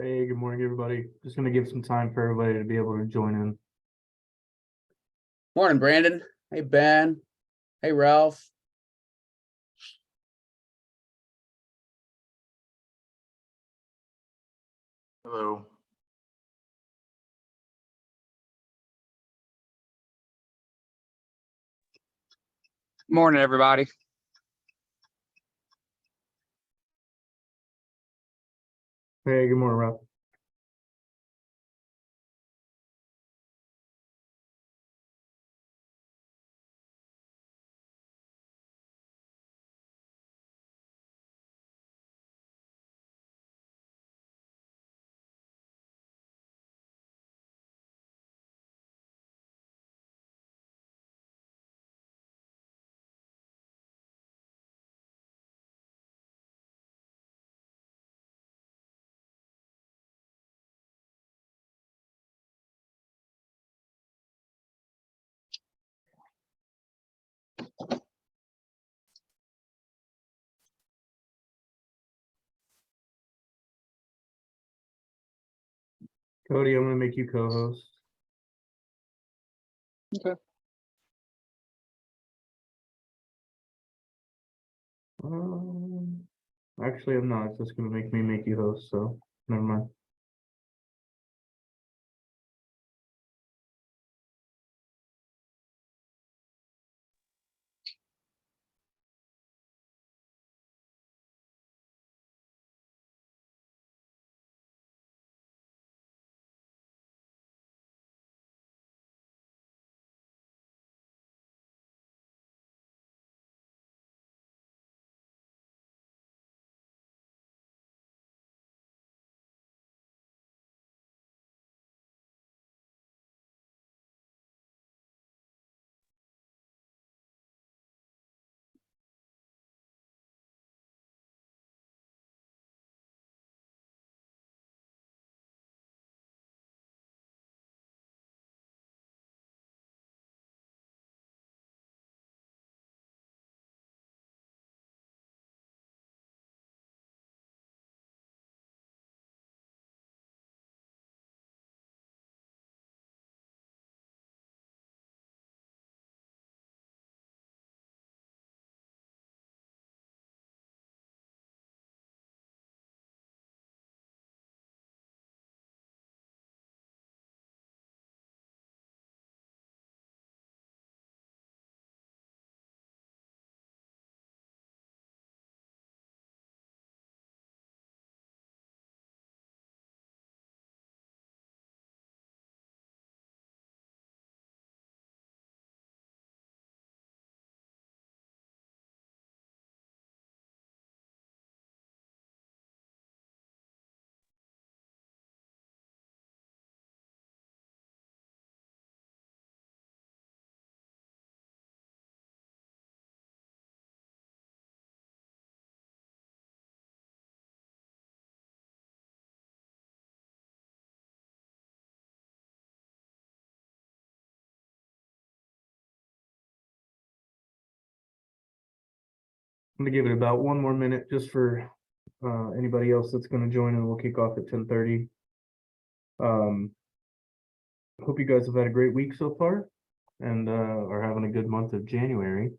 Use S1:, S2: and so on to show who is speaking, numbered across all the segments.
S1: Hey, good morning, everybody. Just gonna give some time for everybody to be able to join in.
S2: Morning, Brandon. Hey, Ben. Hey, Ralph.
S1: Hello.
S3: Morning, everybody.
S1: Hey, good morning, Ralph. Cody, I'm gonna make you co-host.
S3: Okay.
S1: Actually, I'm not. It's just gonna make me make you host, so never mind. I'm gonna give it about one more minute just for anybody else that's gonna join, and we'll kick off at 10:30. Hope you guys have had a great week so far and are having a good month of January.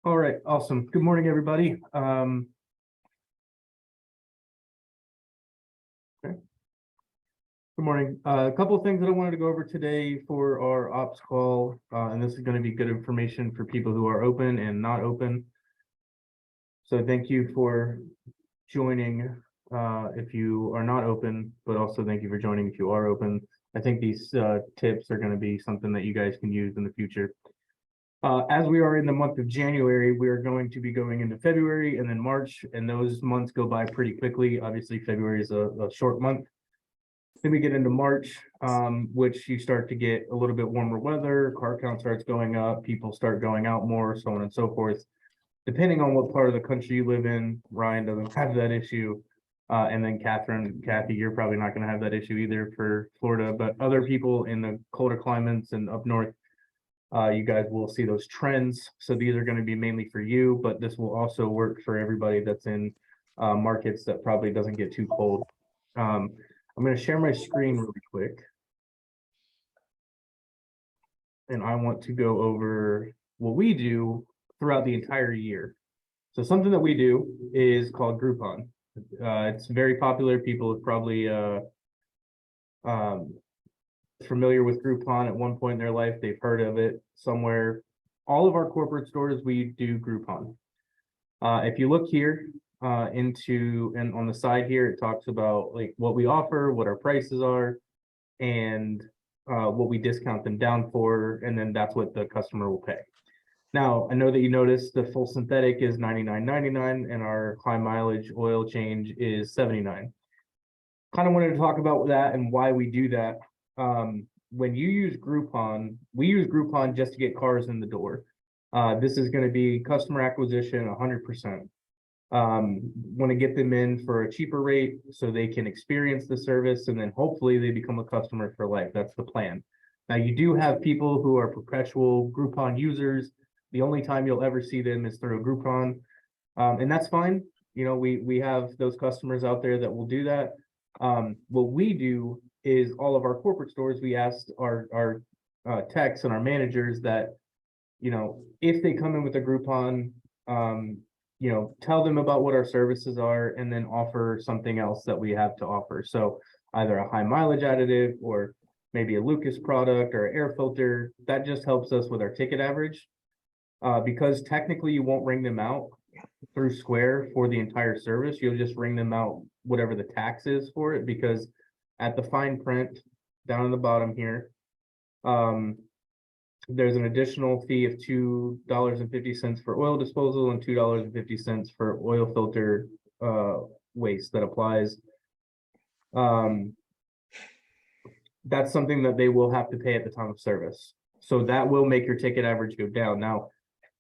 S1: All right, awesome. Good morning, everybody. Okay. Good morning. A couple of things that I wanted to go over today for our ops call, and this is going to be good information for people who are open and not open. So thank you for joining if you are not open, but also thank you for joining if you are open. I think these tips are going to be something that you guys can use in the future. As we are in the month of January, we are going to be going into February and then March, and those months go by pretty quickly. Obviously, February is a short month. Then we get into March, which you start to get a little bit warmer weather, car count starts going up, people start going out more, so on and so forth. Depending on what part of the country you live in, Ryan doesn't have that issue. And then Kathy, you're probably not going to have that issue either for Florida, but other people in the colder climates and up north, you guys will see those trends. So these are going to be mainly for you, but this will also work for everybody that's in markets that probably doesn't get too cold. I'm going to share my screen really quick. And I want to go over what we do throughout the entire year. So something that we do is called Groupon. It's very popular. People have probably familiar with Groupon at one point in their life. They've heard of it somewhere. All of our corporate stores, we do Groupon. If you look here and on the side here, it talks about like what we offer, what our prices are, and what we discount them down for, and then that's what the customer will pay. Now, I know that you noticed the full synthetic is $99.99 and our high mileage oil change is $79. Kind of wanted to talk about that and why we do that. When you use Groupon, we use Groupon just to get cars in the door. This is going to be customer acquisition 100%. Want to get them in for a cheaper rate so they can experience the service and then hopefully they become a customer for life. That's the plan. Now, you do have people who are perpetual Groupon users. The only time you'll ever see them is through a Groupon, and that's fine. You know, we have those customers out there that will do that. What we do is all of our corporate stores, we asked our techs and our managers that, you know, if they come in with a Groupon, you know, tell them about what our services are and then offer something else that we have to offer. So either a high mileage additive or maybe a Lucas product or an air filter. That just helps us with our ticket average. Because technically you won't ring them out through Square for the entire service. You'll just ring them out whatever the tax is for it, because at the fine print down in the bottom here, there's an additional fee of $2.50 for oil disposal and $2.50 for oil filter waste that applies. That's something that they will have to pay at the time of service. So that will make your ticket average go down. Now,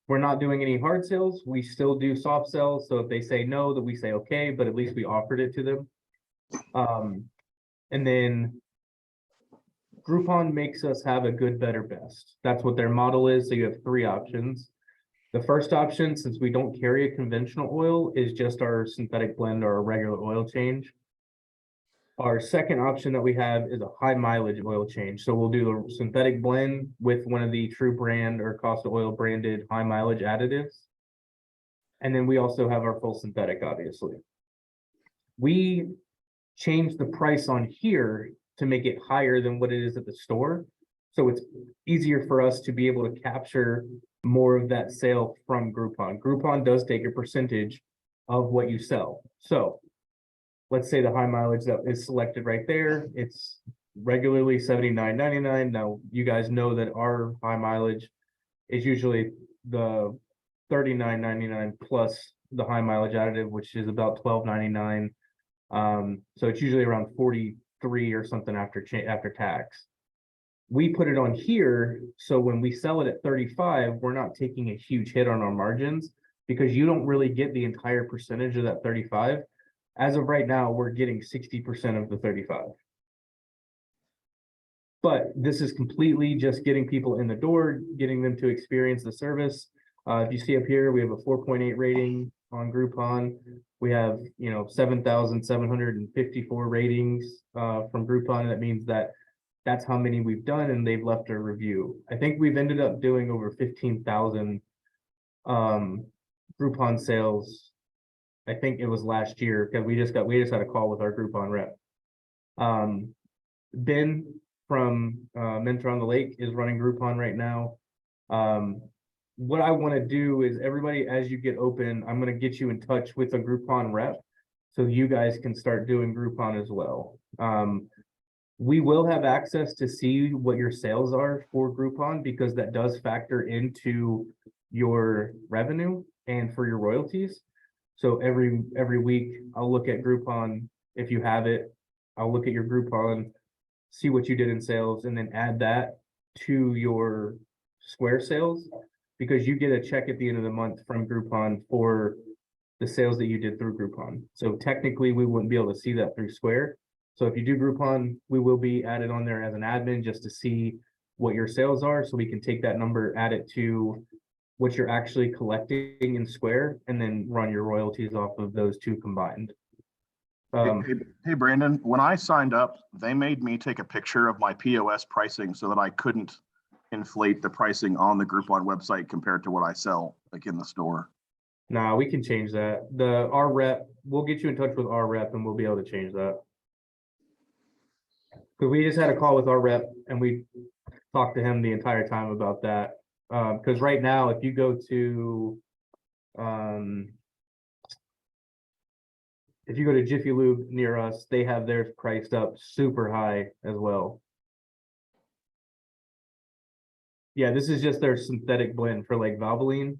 S1: we're not doing any hard sales. We still do soft sales. So if they say no, that we say okay, but at least we offered it to them. And then Groupon makes us have a good, better, best. That's what their model is. So you have three options. The first option, since we don't carry a conventional oil, is just our synthetic blend or a regular oil change. Our second option that we have is a high mileage oil change. So we'll do a synthetic blend with one of the True brand or Costa Oil branded high mileage additives. And then we also have our full synthetic, obviously. We changed the price on here to make it higher than what it is at the store. So it's easier for us to be able to capture more of that sale from Groupon. Groupon does take a percentage of what you sell. So let's say the high mileage that is selected right there, it's regularly $79.99. Now, you guys know that our high mileage is usually the $39.99 plus the high mileage additive, which is about $12.99. So it's usually around 43 or something after tax. We put it on here, so when we sell it at 35, we're not taking a huge hit on our margins because you don't really get the entire percentage of that 35. As of right now, we're getting 60% of the 35. But this is completely just getting people in the door, getting them to experience the service. If you see up here, we have a 4.8 rating on Groupon. We have, 7,754 ratings from Groupon. That means that's how many we've done, and they've left a review. I think we've ended up doing over 15,000 Groupon sales. I think it was last year because we just had a call with our Groupon rep. Ben from Mentor on the Lake is running Groupon right now. What I want to do is everybody, as you get open, I'm going to get you in touch with a Groupon rep so you guys can start doing Groupon as well. We will have access to see what your sales are for Groupon because that does factor into your revenue and for your royalties. So every week I'll look at Groupon. If you have it, I'll look at your Groupon, see what you did in sales, and then add that to your Square sales because you get a check at the end of the month from Groupon for the sales that you did through Groupon. So technically we wouldn't be able to see that through Square. So if you do Groupon, we will be added on there as an admin just to see what your sales are. So we can take that number, add it to what you're actually collecting in Square, and then run your royalties off of those two combined.
S4: Hey, Brandon, when I signed up, they made me take a picture of my POS pricing so that I couldn't inflate the pricing on the Groupon website compared to what I sell like in the store.
S1: Nah, we can change that. Our rep, we'll get you in touch with our rep and we'll be able to change that. Because we just had a call with our rep and we talked to him the entire time about that. Because right now, if you go to Jiffy Lube near us, they have theirs priced up super high as well. Yeah, this is just their synthetic blend for like Valvoline.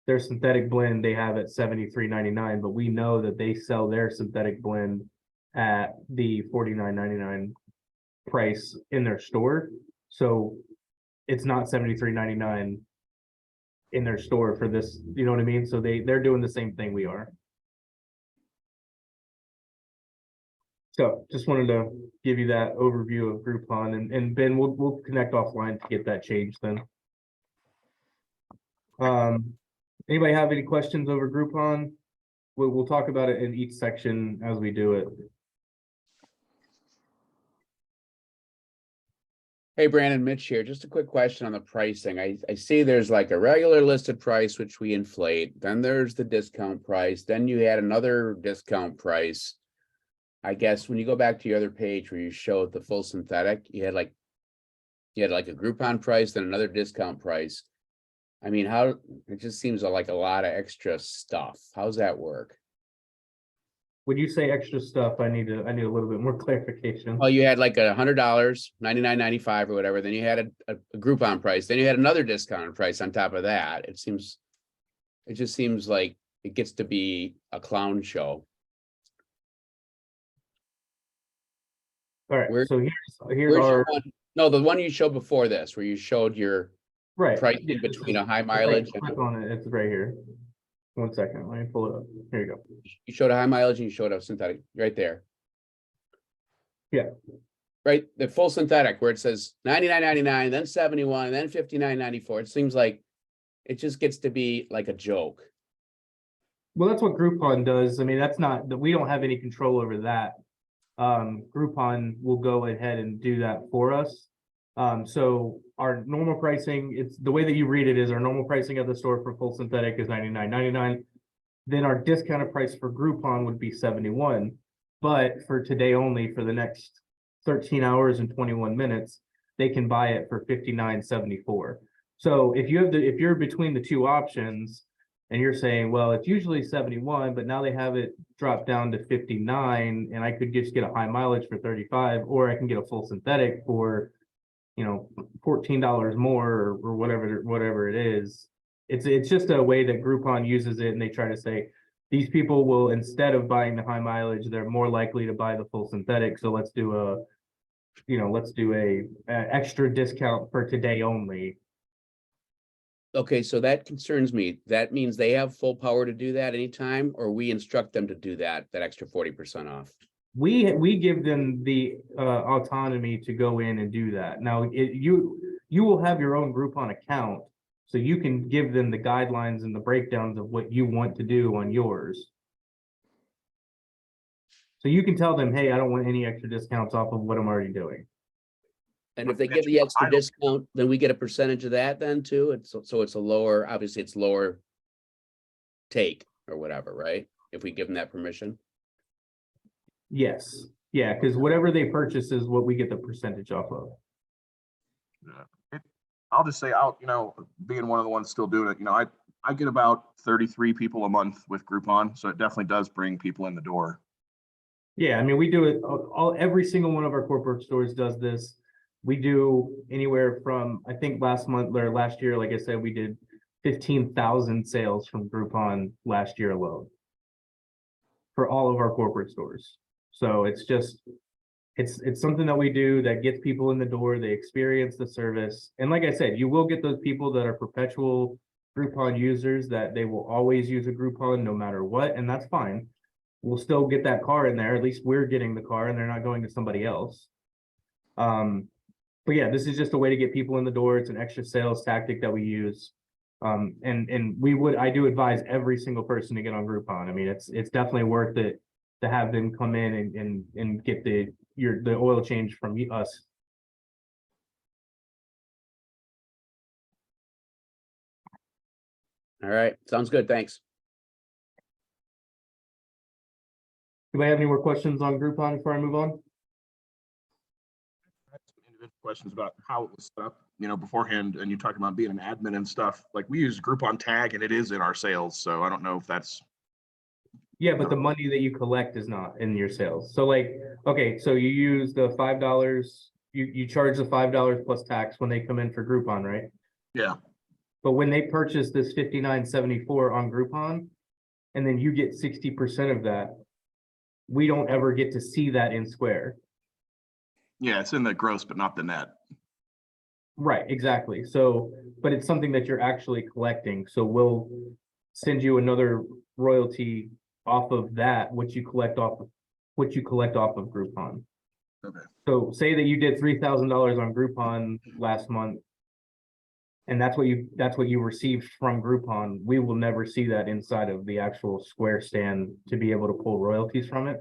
S1: Their synthetic blend they have at $73.99, but we know that they sell their synthetic blend at the $49.99 price in their store. So it's not $73.99 in their store for this, you know what I mean? So they're doing the same thing we are. So just wanted to give you that overview of Groupon, and Ben, we'll connect offline to get that changed then. Anybody have any questions over Groupon? We'll talk about it in each section as we do it.
S2: Hey, Brandon, Mitch here. Just a quick question on the pricing. I see there's like a regular listed price, which we inflate. Then there's the discount price. Then you add another discount price. I guess when you go back to your other page where you showed the full synthetic, you had like a Groupon price, then another discount price. I mean, how it just seems like a lot of extra stuff. How's that work?
S1: When you say extra stuff, I need a little bit more clarification.
S2: Well, you had like $100, $99.95 or whatever. Then you had a Groupon price. Then you had another discounted price on top of that. It just seems like it gets to be a clown show.
S1: All right,
S2: Where-
S1: so here's
S2: Where's
S1: our
S2: your one? No, the one you showed before this, where you showed your
S1: right
S2: price
S1: yeah,
S2: in
S1: this
S2: between
S1: is-
S2: a high
S1: right,
S2: mileage.
S1: click on it. It's right here. 1 second. Let me pull it up. Here you go.
S2: You showed a high mileage and you showed a synthetic right there.
S1: Yeah.
S2: Right, the full synthetic where it says $99.99, then $71, then $59.94. It seems like it just gets to be like a joke.
S1: Well, that's what Groupon does. I mean, that's not that we don't have any control over that. Groupon will go ahead and do that for us. So our normal pricing, it's the way that you read it is our normal pricing at the store for full synthetic is $99.99. Then our discounted price for Groupon would be $71. But for today only, for the next 13 hours and 21 minutes, they can buy it for $59.74. So if you're between the two options and you're saying, well, it's usually 71, but now they have it dropped down to 59, and I could just get a high mileage for 35, or I can get a full synthetic for, $14 more or whatever it is. It's just a way that Groupon uses it, and they try to say these people will, instead of buying the high mileage, they're more likely to buy the full synthetic. So let's do a extra discount for today only.
S2: Okay, so that concerns me. That means they have full power to do that anytime, or we instruct them to do that extra 40% off.
S1: We give them the autonomy to go in and do that. Now, you will have your own Groupon account, so you can give them the guidelines and the breakdowns of what you want to do on yours. So you can tell them, hey, I don't want any extra discounts off of what I'm already doing.
S2: And if they give the extra discount, then we get a percentage of that then too? So it's a lower, obviously it's lower take or whatever, right? If we give them that permission?
S1: Yes, yeah, because whatever they purchase is what we get the percentage off of.
S4: I'll just say, being one of the ones still doing it, I get about 33 people a month with Groupon, so it definitely does bring people in the door.
S1: Yeah, I mean, we do it, every single one of our corporate stores does this. We do anywhere from, I think last month or last year, like I said, we did 15,000 sales from Groupon last year alone for all of our corporate stores. So it's just, it's something that we do that gets people in the door, they experience the service. And like I said, you will get those people that are perpetual Groupon users that they will always use a Groupon no matter what, and that's fine. We'll still get that car in there, at least we're getting the car and they're not going to somebody else. But yeah, this is just a way to get people in the door. It's an extra sales tactic that we use. And I do advise every single person to get on Groupon. I mean, it's definitely worth it to have them come in and get the oil change from us.
S2: All right, sounds good, thanks.
S1: Do I have any more questions on Groupon before I move on?
S4: Individual questions about how it was set up, beforehand, and you talked about being an admin and stuff. Like, we use Groupon tag and it is in our sales, so I don't know if that's.
S1: Yeah, but the money that you collect is not in your sales. So like, okay, so you use the $5, you charge the $5 plus tax when they come in for Groupon, right?
S4: Yeah.
S1: But when they purchase this $59.74 on Groupon, and then you get 60% of that, we don't ever get to see that in Square.
S4: Yeah, it's in the gross, but not the net.
S1: Right, exactly. So, but it's something that you're actually collecting. So we'll send you another royalty off of that, what you collect off of Groupon.
S4: Okay.
S1: So say that you did $3,000 on Groupon last month, and that's what you received from Groupon. We will never see that inside of the actual Square stand to be able to pull royalties from it.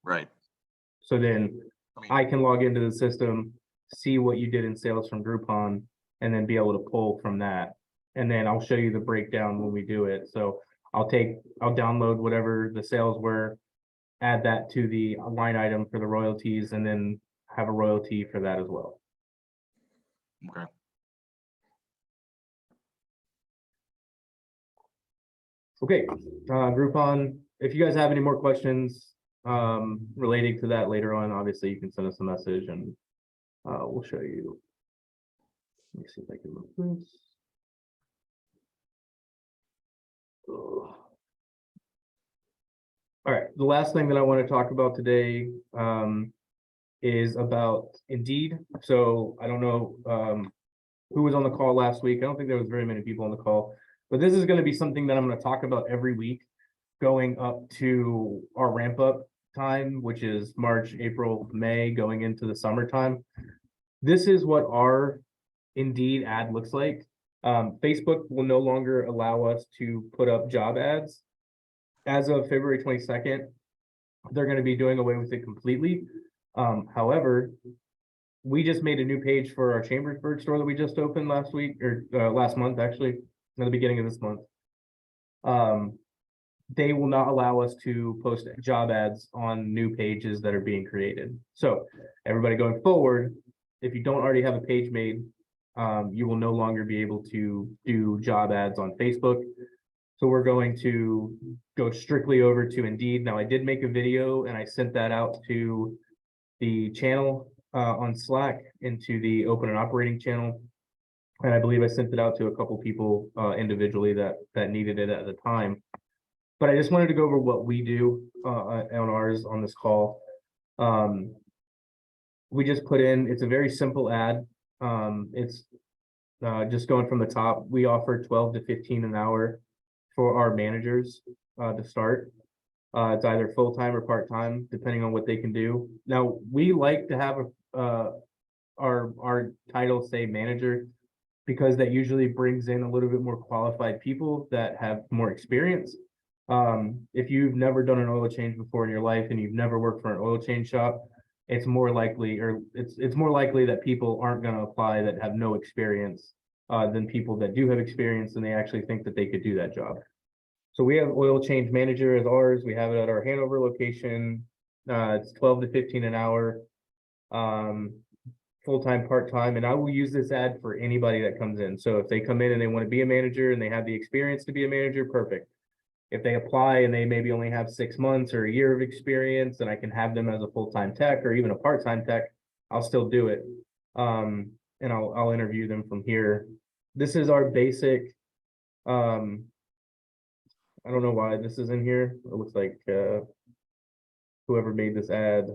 S4: Right.
S1: So then I can log into the system, see what you did in sales from Groupon, and then be able to pull from that. And then I'll show you the breakdown when we do it. So I'll download whatever the sales were, add that to the line item for the royalties, and then have a royalty for that as well.
S4: Okay.
S1: Okay, Groupon, if you guys have any more questions relating to that later on, obviously you can send us a message and we'll show you. Let me see if I can move this. Ugh. All right, the last thing that I want to talk about today is about Indeed. So I don't know who was on the call last week. I don't think there was very many people on the call, but this is going to be something that I'm going to talk about every week going up to our ramp up time, which is March, April, May, going into the summertime. This is what our Indeed ad looks like. Facebook will no longer allow us to put up job ads. As of February 22nd, they're going to be doing away with it completely. However, we just made a new page for our Chambersburg store that we just opened last week, or last month, actually, at the beginning of this month. They will not allow us to post job ads on new pages that are being created. So everybody going forward, if you don't already have a page made, you will no longer be able to do job ads on Facebook. So we're going to go strictly over to Indeed. Now, I did make a video and I sent that out to the channel on Slack, into the open and operating channel. And I believe I sent it out to a couple people individually that needed it at the time. But I just wanted to go over what we do on ours on this call. We just put in, it's a very simple ad. It's just going from the top. We offer 12 to 15 an hour for our managers to start. It's either full-time or part-time, depending on what they can do. Now, we like to have our title say manager, because that usually brings in a little bit more qualified people that have more experience. If you've never done an oil change before in your life and you've never worked for an oil change shop, it's more likely, or it's more likely that people aren't going to apply that have no experience than people that do have experience and they actually think that they could do that job. So we have oil change manager as ours. We have it at our Hanover location. It's 12 to 15 an hour, full-time, part-time, and I will use this ad for anybody that comes in. So if they come in and they want to be a manager and they have the experience to be a manager, perfect. If they apply and they maybe only have 6 months or a year of experience, and I can have them as a full-time tech or even a part-time tech, I'll still do it. And I'll interview them from here. This is our basic, I don't know why this is in here. It looks like whoever made this ad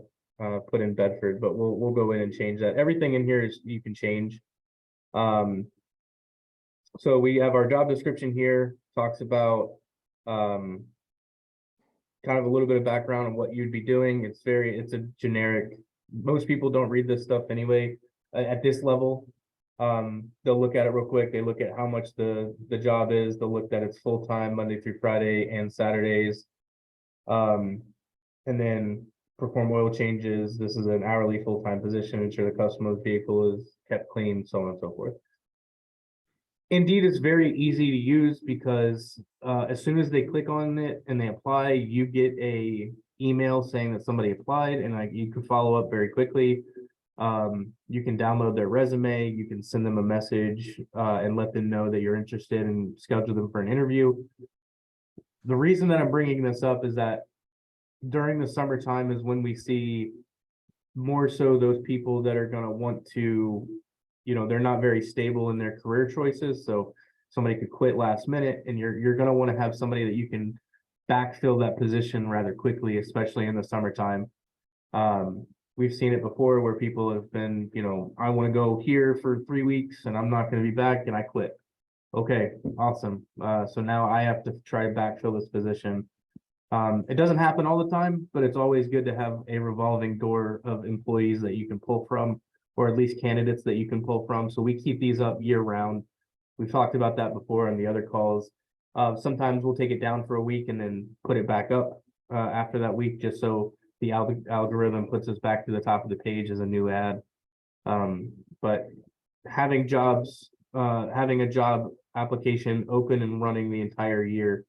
S1: put in Bedford, but we'll go in and change that. Everything in here is you can change. So we have our job description here, talks about kind of a little bit of background on what you'd be doing. It's a generic. Most people don't read this stuff anyway at this level. They'll look at it real quick. They look at how much the job is. They'll look that it's full-time Monday through Friday and Saturdays. And then perform oil changes. This is an hourly full-time position. Ensure the customer's vehicle is kept clean, so on and so forth. Indeed, it's very easy to use because as soon as they click on it and they apply, you get a email saying that somebody applied, and you can follow up very quickly. You can download their resume, you can send them a message and let them know that you're interested and schedule them for an interview. The reason that I'm bringing this up is that during the summertime is when we see more so those people that are going to want to, they're not very stable in their career choices. So somebody could quit last minute, and you're going to want to have somebody that you can backfill that position rather quickly, especially in the summertime. We've seen it before where people have been, I want to go here for 3 weeks and I'm not going to be back, and I quit. Okay, awesome. So now I have to try to backfill this position. It doesn't happen all the time, but it's always good to have a revolving door of employees that you can pull from, or at least candidates that you can pull from. So we keep these up year round. We've talked about that before on the other calls. Sometimes we'll take it down for a week and then put it back up after that week, just so the algorithm puts us back to the top of the page as a new ad. But having a job application open and running the entire year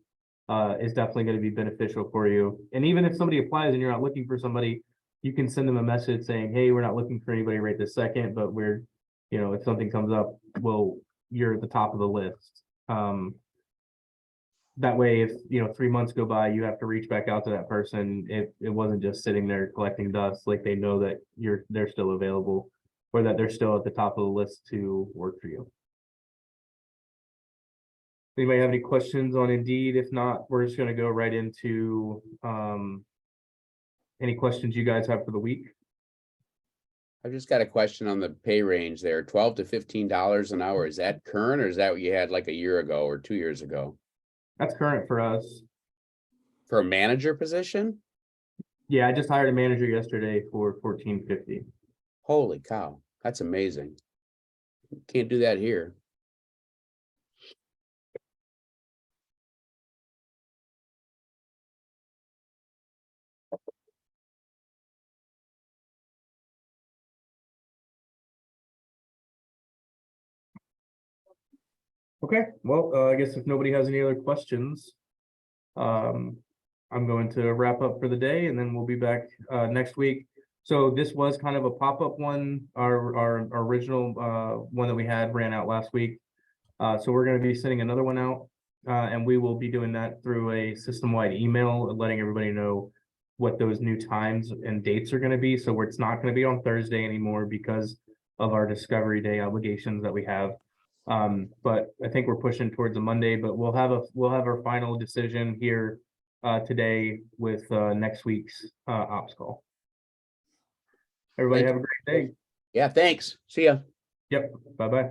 S1: is definitely going to be beneficial for you. And even if somebody applies and you're not looking for somebody, you can send them a message saying, hey, we're not looking for anybody right this second, but we're, if something comes up, you're at the top of the list. That way, if 3 months go by, you have to reach back out to that person. It wasn't just sitting there collecting dust. Like, they know that they're still available, or that they're still at the top of the list to work for you. Anybody have any questions on Indeed? If not, we're just going to go right into any questions you guys have for the week.
S2: I've just got a question on the pay range there, $12 to $15 an hour. Is that current, or is that what you had like a year ago or 2 years ago?
S1: That's current for us.
S2: For a manager position?
S1: Yeah, I just hired a manager yesterday for $14.50.
S2: Holy cow, that's amazing. Can't do that here.
S1: Okay, well, I guess if nobody has any other questions, I'm going to wrap up for the day, and then we'll be back next week. So this was kind of a pop-up one. Our original one that we had ran out last week. So we're going to be sending another one out, and we will be doing that through a system-wide email, letting everybody know what those new times and dates are going to be. So it's not going to be on Thursday anymore because of our Discovery Day obligations that we have. But I think we're pushing towards a Monday, but we'll have our final decision here today with next week's ops call. Everybody have a great day.
S2: Yeah, thanks. See ya.
S1: Yep. Bye-bye.